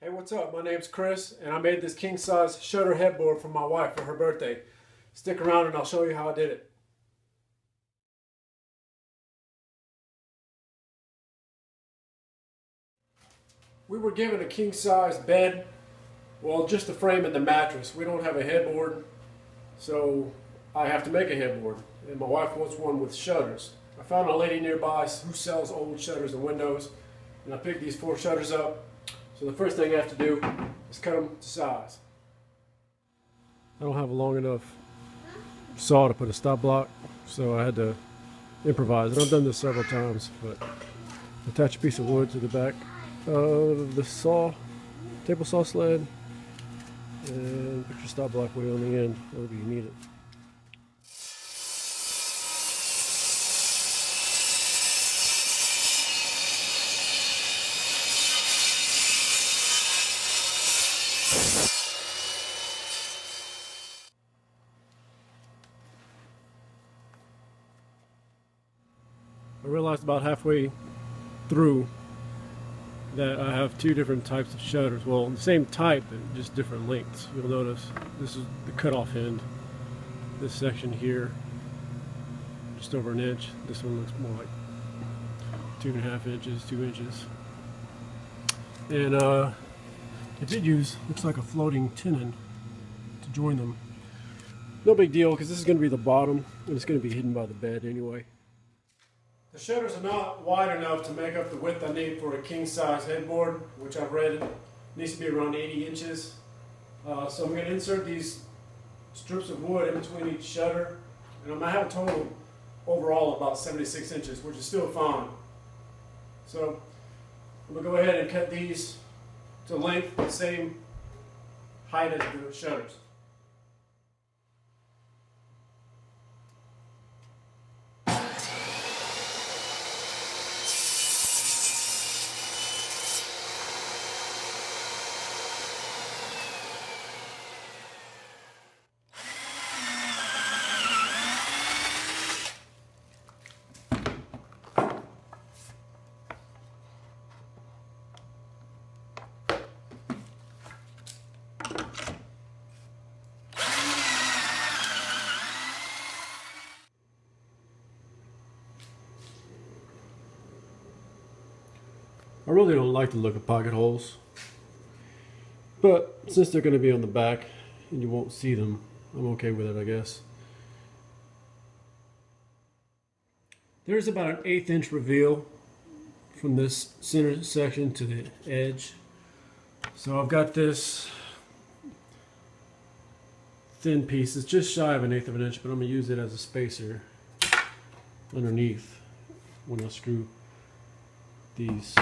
Hey, what's up? My name's Chris, and I made this king-size shutter headboard for my wife for her birthday. Stick around and I'll show you how I did it. We were given a king-size bed, well, just a frame and the mattress. We don't have a headboard, so I have to make a headboard, and my wife wants one with shutters. I found a lady nearby who sells old shutters and windows, and I picked these 4 shutters up. So the first thing I have to do is cut them to size. I don't have a long enough saw to put a stop block, so I had to improvise. And I've done this several times, but attach a piece of wood to the back of the saw, table saw sled, and put your stop block way on the end, wherever you need it. I realized about halfway through that I have 2 different types of shutters. Well, the same type, but just different lengths. You'll notice this is the cutoff end. This section here, just over an inch. This one looks more like 2.5 inches, 2 inches. And I did use, looks like a floating tenon to join them. No big deal, because this is going to be the bottom, and it's going to be hidden by the bed anyway. The shutters are not wide enough to make up the width I need for a king-size headboard, which I've read needs to be around 80 inches. So I'm going to insert these strips of wood in between each shutter, and I'm going to have a total overall of about 76 inches, which is still fine. So I'm going to go ahead and cut these to length, the same height as the shutters. I really don't like the look of pocket holes, but since they're going to be on the back and you won't see them, I'm okay with it, I guess. There's about an 1/8 inch reveal from this center section to the edge. So I've got this thin piece. It's just shy of 1/8 of an inch, but I'm going to use it as a spacer underneath when I screw these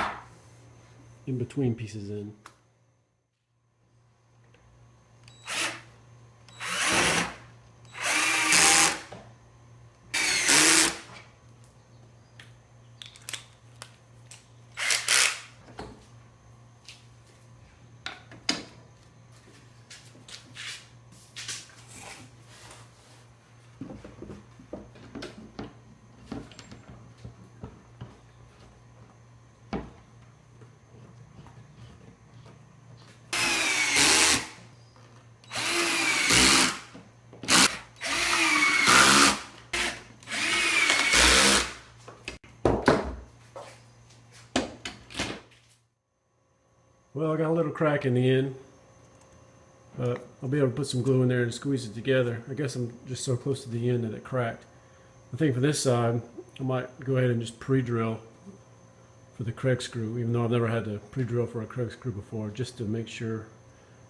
in between pieces in. Well, I got a little crack in the end, but I'll be able to put some glue in there and squeeze it together. I guess I'm just so close to the end that it cracked. I think for this side, I might go ahead and just pre-drill for the Craig screw, even though I've never had to pre-drill for a Craig screw before, just to make sure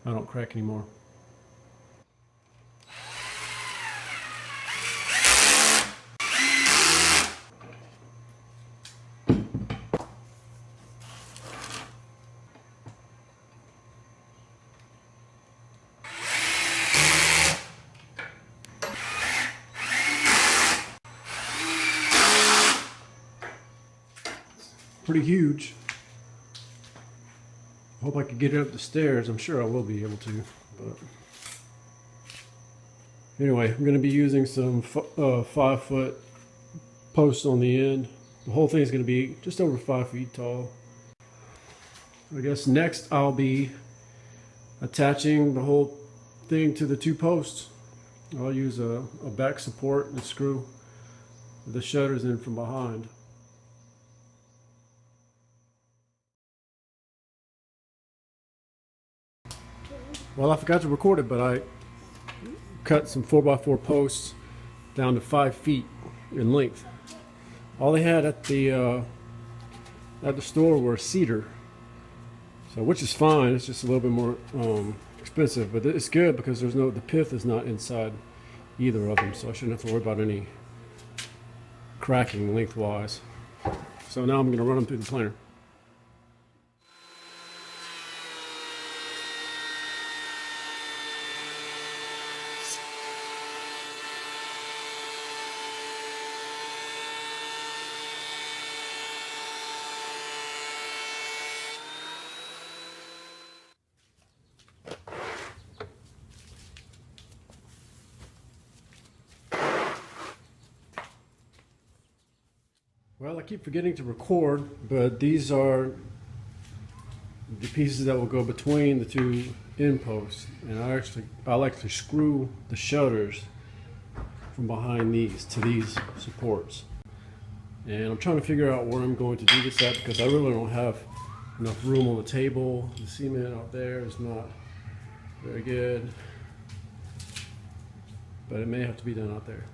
I don't crack anymore. Pretty huge. Hope I can get it up the stairs. I'm sure I will be able to. But anyway, I'm going to be using some 5-foot posts on the end. The whole thing is going to be just over 5 feet tall. I guess next I'll be attaching the whole thing to the two posts. I'll use a back support and screw the shutters in from behind. Well, I forgot to record it, but I cut some 4x4 posts down to 5 feet in length. All they had at the store were cedar, so which is fine. It's just a little bit more expensive, but it's good because the pith is not inside either of them, so I shouldn't have to worry about any cracking lengthwise. So now I'm going to run them through the planer. Well, I keep forgetting to record, but these are the pieces that will go between the two end posts, and I like to screw the shutters from behind these to these supports. And I'm trying to figure out where I'm going to do this at because I really don't have enough room on the table. The cement out there is not very good, but it may have to be done out there.